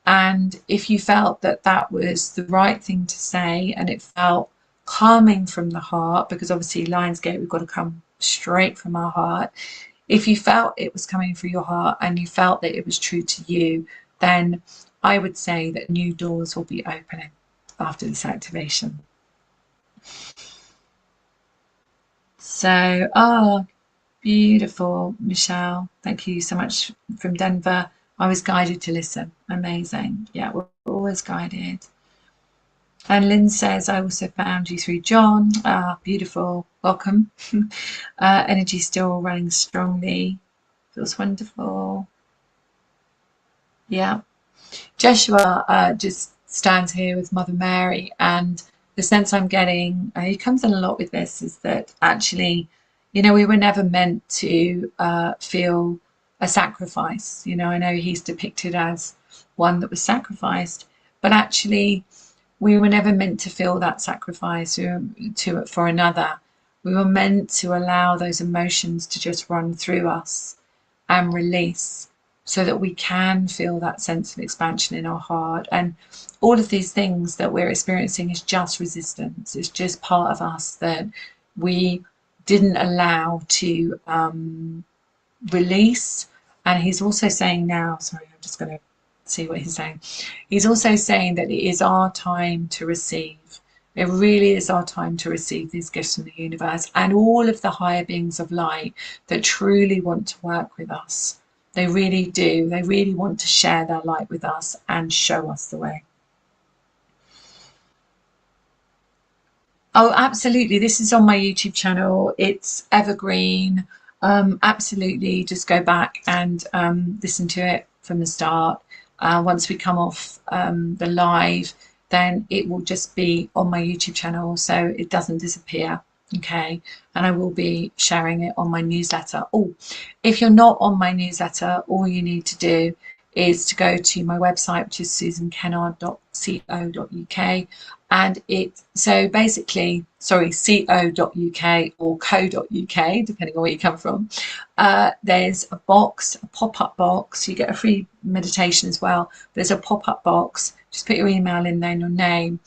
And if you felt that that was the right thing to say and it felt calming from the heart, because obviously Lionsgate, we've got to come straight from our heart. If you felt it was coming from your heart and you felt that it was true to you, then I would say that new doors will be opening after this activation. So, beautiful, Michelle. Thank you so much from Denver. I was guided to listen. Amazing. Yeah, we're always guided. And Lynn says, I also found you through John. Beautiful. Welcome. Energy still running strongly. Feels wonderful. Yeah. Joshua just stands here with Mother Mary, and the sense I'm getting, he comes in a lot with this, is that actually, we were never meant to feel a sacrifice. I know he's depicted as one that was sacrificed, but actually, we were never meant to feel that sacrifice for another. We were meant to allow those emotions to just run through us and release, so that we can feel that sense of expansion in our heart. And all of these things that we're experiencing is just resistance. It's just part of us that we didn't allow to release. And he's also saying now, sorry, I'm just going to see what he's saying. He's also saying that it is our time to receive. It really is our time to receive these gifts from the universe and all of the higher beings of light that truly want to work with us. They really do. They really want to share their light with us and show us the way. Oh, absolutely. This is on my YouTube channel. It's evergreen. Absolutely. Just go back and listen to it from the start. Once we come off the live, then it will just be on my YouTube channel, so it doesn't disappear. Okay, and I will be sharing it on my newsletter. Oh, if you're not on my newsletter, all you need to do is to go to my website, which is susankennard.co.uk, and so basically, sorry, co.uk or co.uk, depending on where you come from. There's a box, a pop-up box. You get a free meditation as well. There's a pop-up box. Just put your email in there and your name,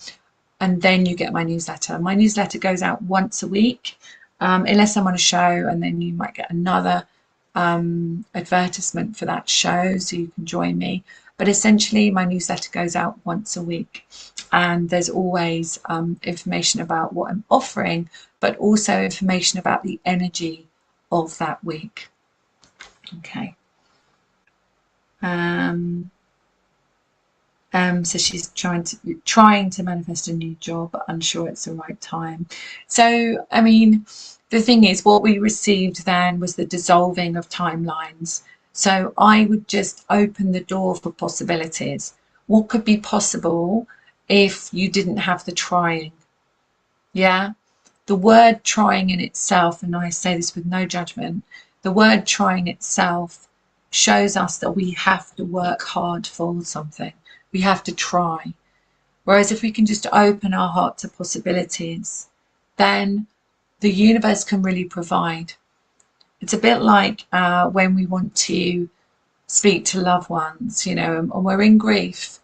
and then you get my newsletter. My newsletter goes out once a week, unless I'm on a show, and then you might get another advertisement for that show, so you can join me. But essentially, my newsletter goes out once a week, and there's always information about what I'm offering, but also information about the energy of that week. Okay. So she's trying to manifest a new job, but unsure it's the right time. So, I mean, the thing is, what we received then was the dissolving of timelines. So I would just open the door for possibilities. What could be possible if you didn't have the trying? Yeah. The word trying in itself, and I say this with no judgment, the word trying itself shows us that we have to work hard for something. We have to try. Whereas if we can just open our heart to possibilities, then the universe can really provide. It's a bit like when we want to speak to loved ones, and we're in grief,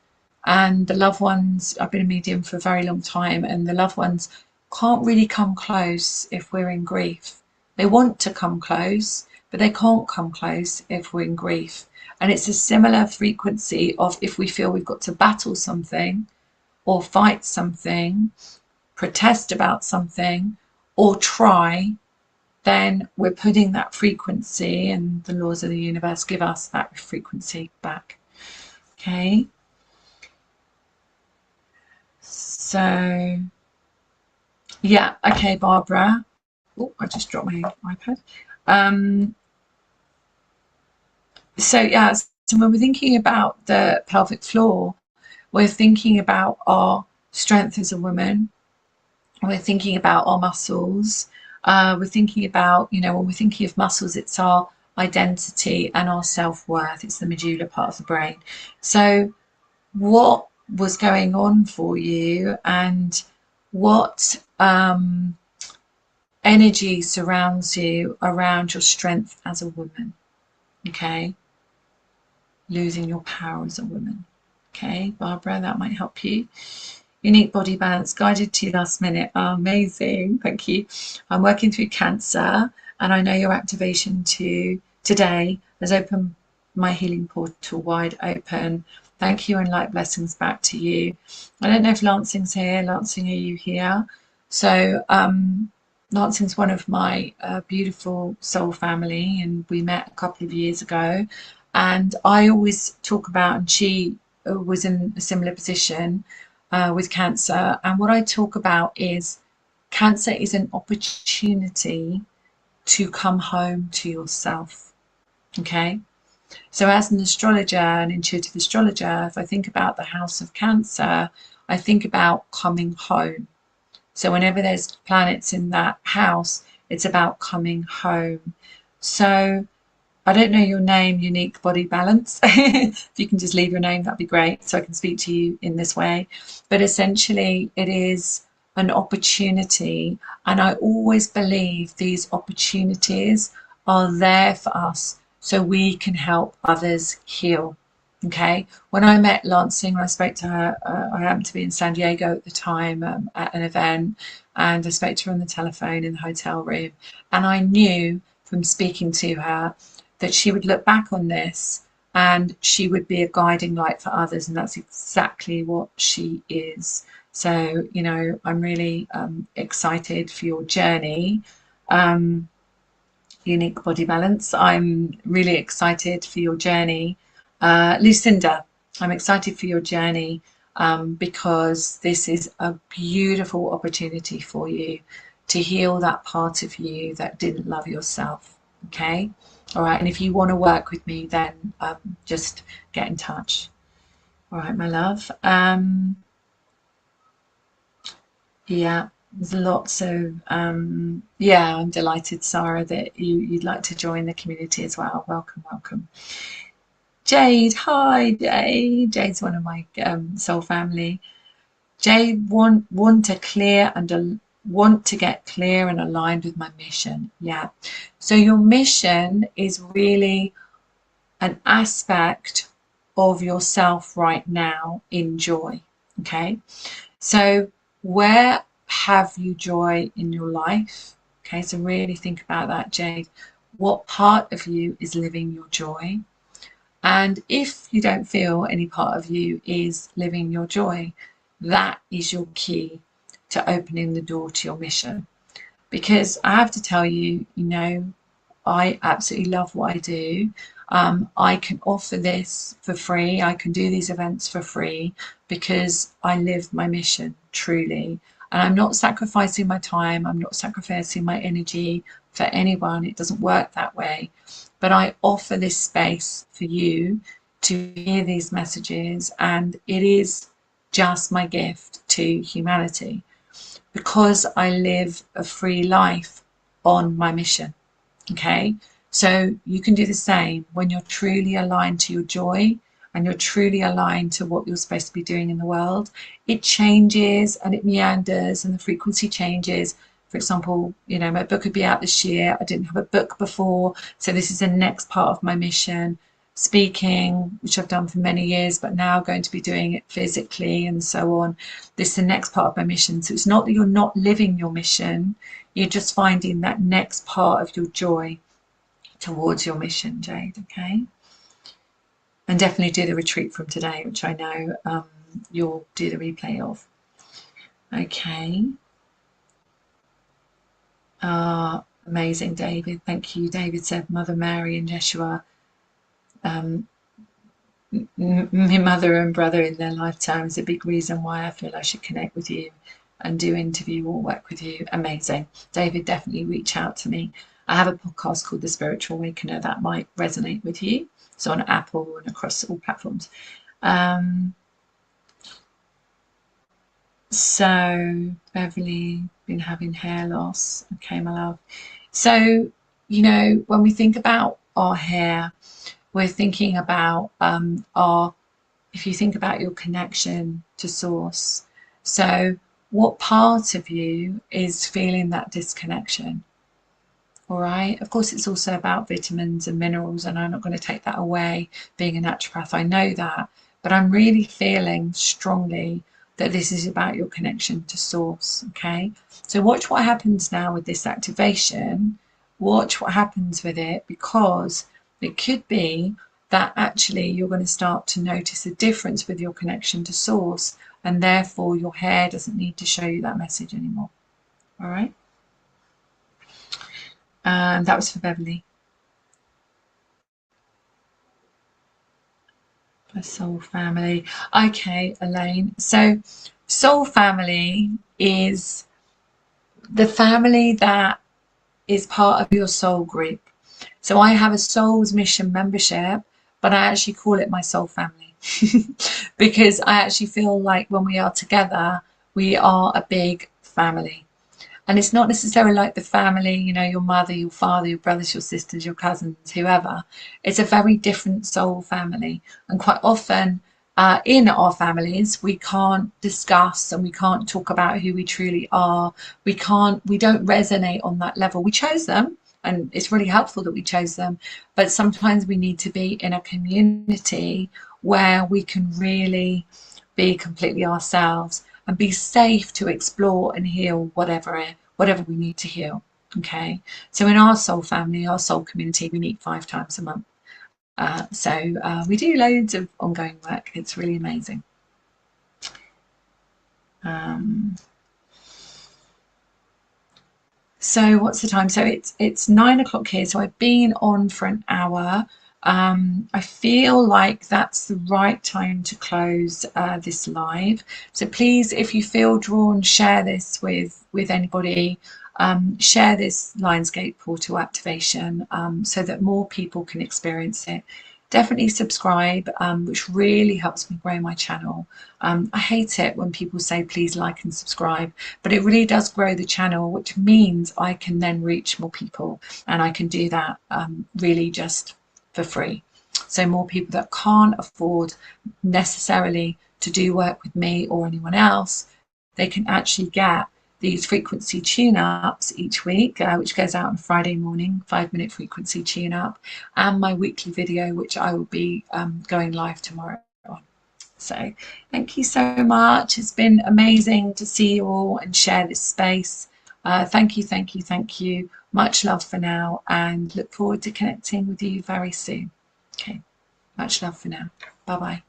and the loved ones, I've been a medium for a very long time, and the loved ones can't really come close if we're in grief. They want to come close, but they can't come close if we're in grief. And it's a similar frequency of if we feel we've got to battle something or fight something, protest about something, or try, then we're putting that frequency, and the laws of the universe give us that frequency back. Okay. So, yeah, okay, Barbara. Oh, I just dropped my iPad. So yeah, so when we're thinking about the pelvic floor, we're thinking about our strength as a woman. We're thinking about our muscles. We're thinking about, when we're thinking of muscles, it's our identity and our self-worth. It's the medulla part of the brain. So what was going on for you, and what energy surrounds you around your strength as a woman? Okay. Losing your power as a woman. Okay, Barbara, that might help you. Unique body balance, guided to last minute. Oh, amazing, thank you. I'm working through cancer, and I know your activation today has opened my healing portal wide open. Thank you, and light blessings back to you. I don't know if Lansing's here. Lansing, are you here? So Lansing's one of my beautiful soul family, and we met a couple of years ago. And I always talk about, and she was in a similar position with cancer. And what I talk about is cancer is an opportunity to come home to yourself. Okay. So as an astrologer, an intuitive astrologer, if I think about the house of Cancer, I think about coming home. So whenever there's planets in that house, it's about coming home. So I don't know your name, Unique Body Balance. If you can just leave your name, that'd be great, so I can speak to you in this way. But essentially, it is an opportunity, and I always believe these opportunities are there for us so we can help others heal. Okay. When I met Lansing, when I spoke to her, I happened to be in San Diego at the time at an event, and I spoke to her on the telephone in the hotel room, and I knew from speaking to her that she would look back on this and she would be a guiding light for others, and that's exactly what she is. So, I'm really excited for your journey. Unique body balance. I'm really excited for your journey. Lucinda, I'm excited for your journey because this is a beautiful opportunity for you to heal that part of you that didn't love yourself. Okay. All right. And if you want to work with me, then just get in touch. All right, my love. Yeah, there's lots of yeah, I'm delighted, Sarah, that you'd like to join the community as well. Welcome, welcome. Jade, hi Jade. Jade's one of my soul family. Jade want to clear and want to get clear and aligned with my mission. Yeah. So your mission is really an aspect of yourself right now in joy. Okay. So where have you joy in your life? Okay, so really think about that, Jade. What part of you is living your joy? And if you don't feel any part of you is living your joy, that is your key to opening the door to your mission. Because I have to tell you, I absolutely love what I do. I can offer this for free. I can do these events for free because I live my mission truly. And I'm not sacrificing my time. I'm not sacrificing my energy for anyone. It doesn't work that way. But I offer this space for you to hear these messages. And it is just my gift to humanity because I live a free life on my mission. Okay, so you can do the same when you're truly aligned to your joy and you're truly aligned to what you're supposed to be doing in the world. It changes and it meanders and the frequency changes. For example, my book would be out this year. I didn't have a book before, so this is the next part of my mission. Speaking, which I've done for many years, but now going to be doing it physically and so on. This is the next part of my mission. So it's not that you're not living your mission, you're just finding that next part of your joy towards your mission, Jade. Okay. And definitely do the retreat from today, which I know you'll do the replay of. Okay. Amazing, David. Thank you. David said Mother Mary and Yeshua, my mother and brother in their lifetime is a big reason why I feel I should connect with you. and do interview or work with you, amazing. David, definitely reach out to me. I have a podcast called The Spiritual Awakener that might resonate with you. It's on Apple and across all platforms. So Beverly, been having hair loss. Okay, my love. So, you know, when we think about our hair, we're thinking about if you think about your connection to source. So what part of you is feeling that disconnection? All right. Of course, it's also about vitamins and minerals, and I'm not going to take that away. Being a naturopath, I know that, but I'm really feeling strongly that this is about your connection to source. Okay. So watch what happens now with this activation. Watch what happens with it, because it could be that actually you're going to start to notice a difference with your connection to source, and therefore your hair doesn't need to show you that message anymore. All right. And that was for Beverly. A soul family. Okay, Elaine. So soul family is the family that is part of your soul group. So I have a soul's mission membership, but I actually call it my soul family because I actually feel like when we are together, we are a big family. And it's not necessarily like the family, you know, your mother, your father, your brothers, your sisters, your cousins, whoever. It's a very different soul family. And quite often in our families, we can't discuss and we can't talk about who we truly are. We don't resonate on that level. We chose them, and it's really helpful that we chose them. But sometimes we need to be in a community where we can really be completely ourselves and be safe to explore and heal whatever we need to heal. Okay, so in our soul family, our soul community, we meet 5 times a month. We do loads of ongoing work. It's really amazing. So what's the time? So it's 9 o'clock here. So I've been on for an hour. I feel like that's the right time to close this live. So please, if you feel drawn, share this with anybody. Share this Lionsgate portal activation so that more people can experience it. Definitely subscribe, which really helps me grow my channel. I hate it when people say please like and subscribe, but it really does grow the channel, which means I can then reach more people, and I can do that really just for free. So more people that can't afford necessarily to do work with me or anyone else, they can actually get these frequency tune-ups each week, which goes out on Friday morning, 5-minute frequency tune-up, and my weekly video, which I will be going live tomorrow on. So thank you so much. It's been amazing to see you all and share this space. Thank you. Much love for now, and look forward to connecting with you very soon. Okay, much love for now. Bye-bye.